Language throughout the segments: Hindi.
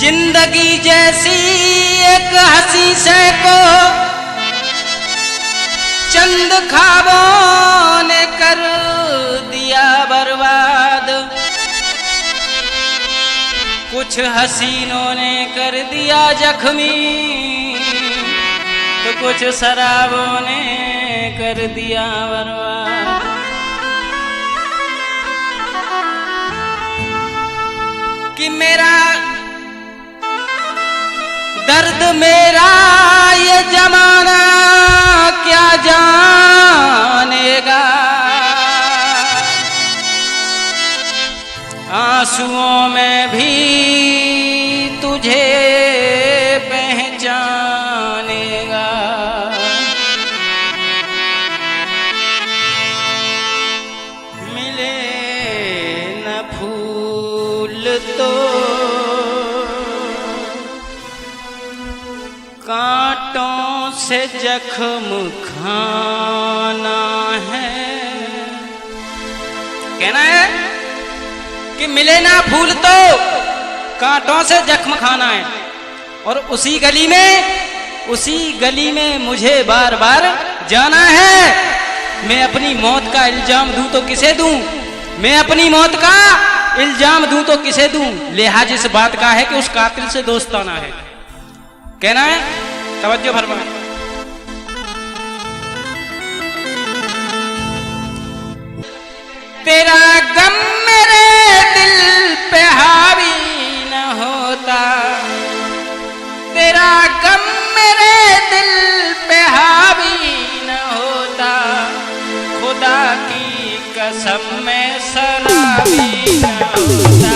जिंदगी जैसी एक हंसी से को चंद ख्वाबों ने कर दिया बर्बाद, कुछ हसीनों ने कर दिया जख्मी, तो कुछ शराबों ने कर दिया बर्बाद। कि मेरा दर्द मेरा ये जमाना क्या जानेगा, आंसुओं में भी तुझे पहचानेगा। मिले न फूल तो कांटों से जख्म खाना है। कहना है कि मिले ना फूल तो कांटों से जख्म खाना है, और उसी गली में मुझे बार बार जाना है। मैं अपनी मौत का इल्जाम दूं तो किसे दूं, मैं अपनी मौत का इल्जाम दूं तो किसे दूं। लिहाज इस बात का है कि उस कातिल से दोस्ताना है। कहना है, तवज्जो फरमाएं। तेरा गम मेरे दिल पे हावी न होता, तेरा गम मेरे दिल पे हावी न होता, खुदा की कसम में शराबी न होता।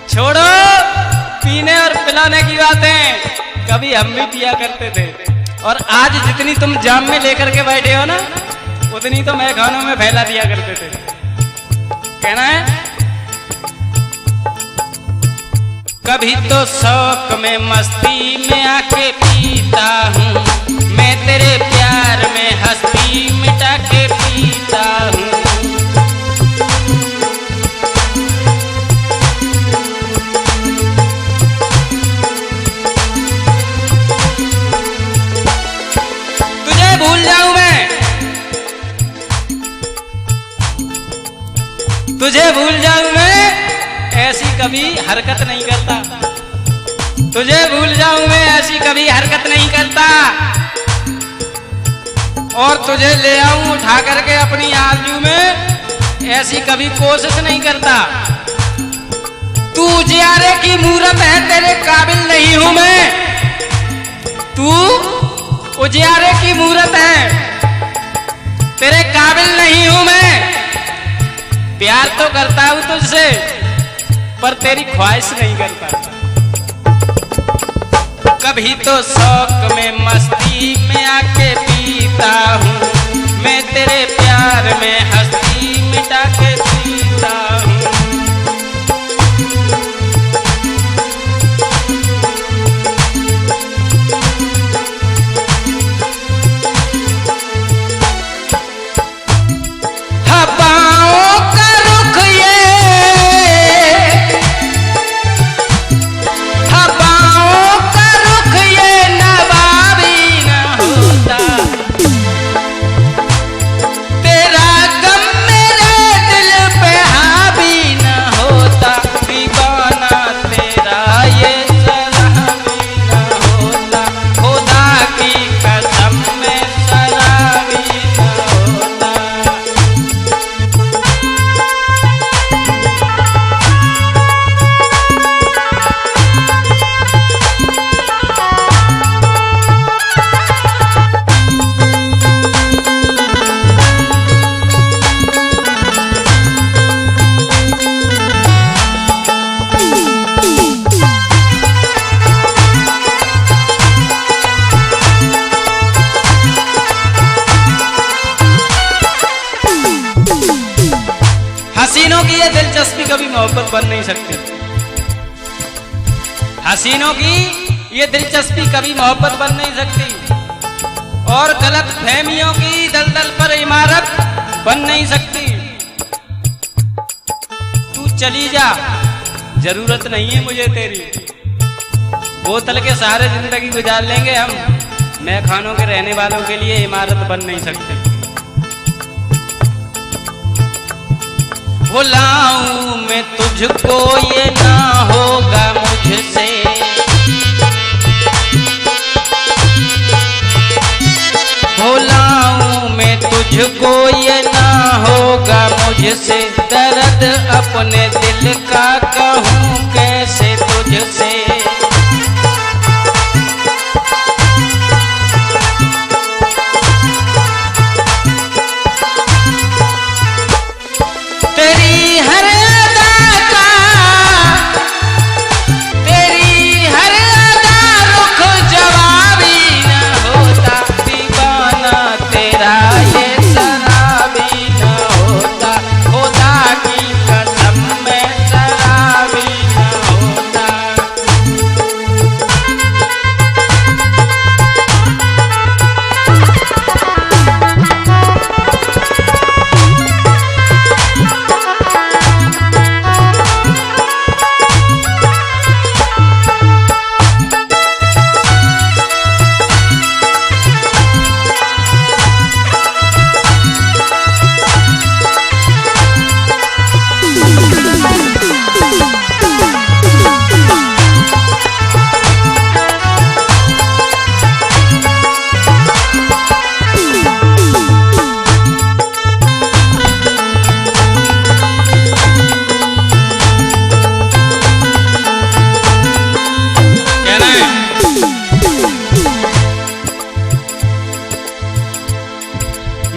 छोड़ो पीने और पिलाने की बातें, कभी हम भी पिया करते थे, और आज जितनी तुम जाम में लेकर के बैठे हो ना, उतनी तो मैं खानों में फैला दिया करते थे। कहना है, कभी तो शौक में मस्ती में आके पीता हूँ, मैं तेरे प्यार में हस्ती मिटा के पीता हूँ। भूल जाऊं मैं, तुझे भूल जाऊं मैं, ऐसी कभी हरकत नहीं करता। तुझे भूल जाऊं मैं, ऐसी कभी हरकत नहीं करता, और तुझे ले आऊं उठा करके अपनी आरज़ू में, ऐसी कभी कोशिश नहीं करता। तू उजियारे की मूरत है, तेरे काबिल नहीं हूं मैं। तू उजियारे की मूरत है, तेरे काबिल नहीं हूं मैं। प्यार तो करता हूं तुझसे, पर तेरी ख्वाहिश नहीं करता। कभी तो शौक में मस्ती में आके पीता हूं, मैं तेरे प्यार में हस्ती मिटा के पीता हूं। तेरा गम मेरे दिल की ये दिलचस्पी कभी मोहब्बत बन नहीं सकती। हसीनों की ये दिलचस्पी कभी मोहब्बत बन नहीं सकती। और गलत फहमियों की दलदल पर इमारत बन नहीं सकती। तू चली जा, जरूरत नहीं है मुझे तेरी। बोतल के सहारे जिंदगी गुजार लेंगे हम, मैं खानों के रहने वालों के लिए इमारत बन नहीं सकती। भुलाऊं मैं तुझको ये ना होगा मुझसे, भुलाऊं मैं तुझको ये ना होगा मुझसे। दर्द अपने दिल का कहूँ कैसे तुझसे। तेरी हर अदा का, तेरी हर अदा रुख जवाबी न होता। दीवाना तेरा ये शराबी न होता। खुदा की कसम में शराबी न होता।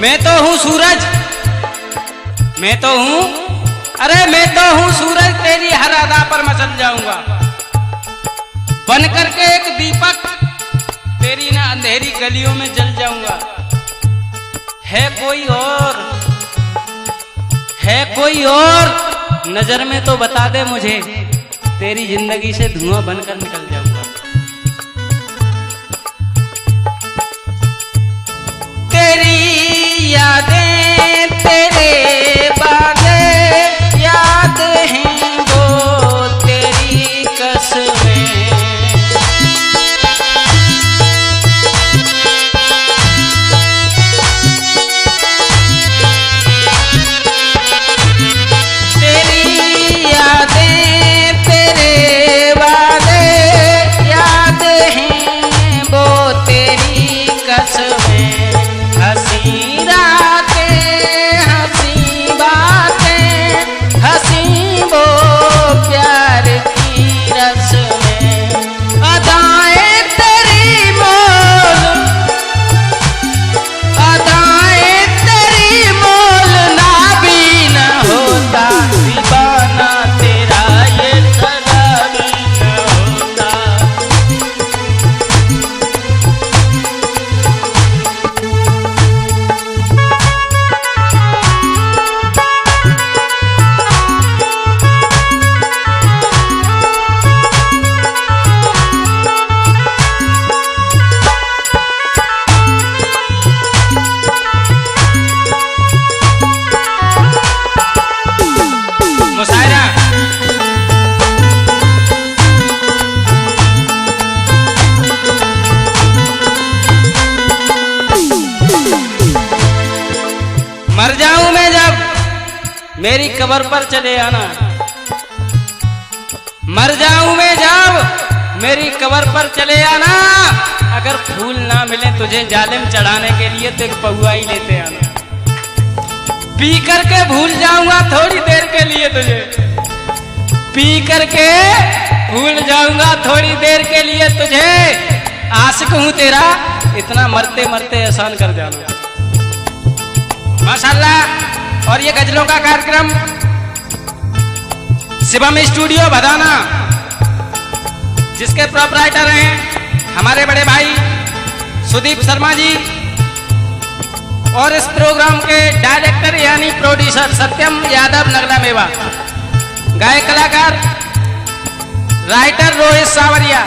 मैं तो हूँ सूरज, मैं तो हूँ, अरे मैं तो हूँ सूरज, तेरी हर अदा पर मचल जाऊंगा। बन करके एक दीपक तेरी ना अंधेरी गलियों में जल जाऊंगा। है कोई और, है कोई और, नजर में तो बता दे मुझे, तेरी जिंदगी से धुआं बनकर निकल जाऊंगा। तेरी यादें तेरे वादे याद हैं वो तेरी कसमें। तेरी यादें तेरे वादे याद हैं वो तेरी कसमें। हंसी रातें हंसी बातें हंसी वो प्यार की रस्में। अदाएं तेरी मोल, अदाएं तेरी मोल ना भी न होता। दीवाना तेरा ये शराबी न होता। मुशायरा मर जाऊं मैं जब, मेरी कब्र पर चले आना। मर जाऊं मैं जब, मेरी कब्र पर चले आना। अगर फूल ना मिले तुझे जालिम चढ़ाने के लिए तो एक पहुआ ही लेते आना। पी करके भूल जाऊंगा थोड़ी देर के लिए तुझे, पी करके भूल जाऊंगा थोड़ी देर के लिए तुझे। आशिक हूं तेरा, इतना मरते मरते एहसान कर जाना। माशाल्लाह। और ये गजलों का कार्यक्रम शिवम स्टूडियो भदाना, जिसके प्रोपराइटर हैं हमारे बड़े भाई सुदीप शर्मा जी, और इस प्रोग्राम के डायरेक्टर यानी प्रोड्यूसर सत्यम यादव नगला मेवा, गायक कलाकार राइटर रोहित सावरिया,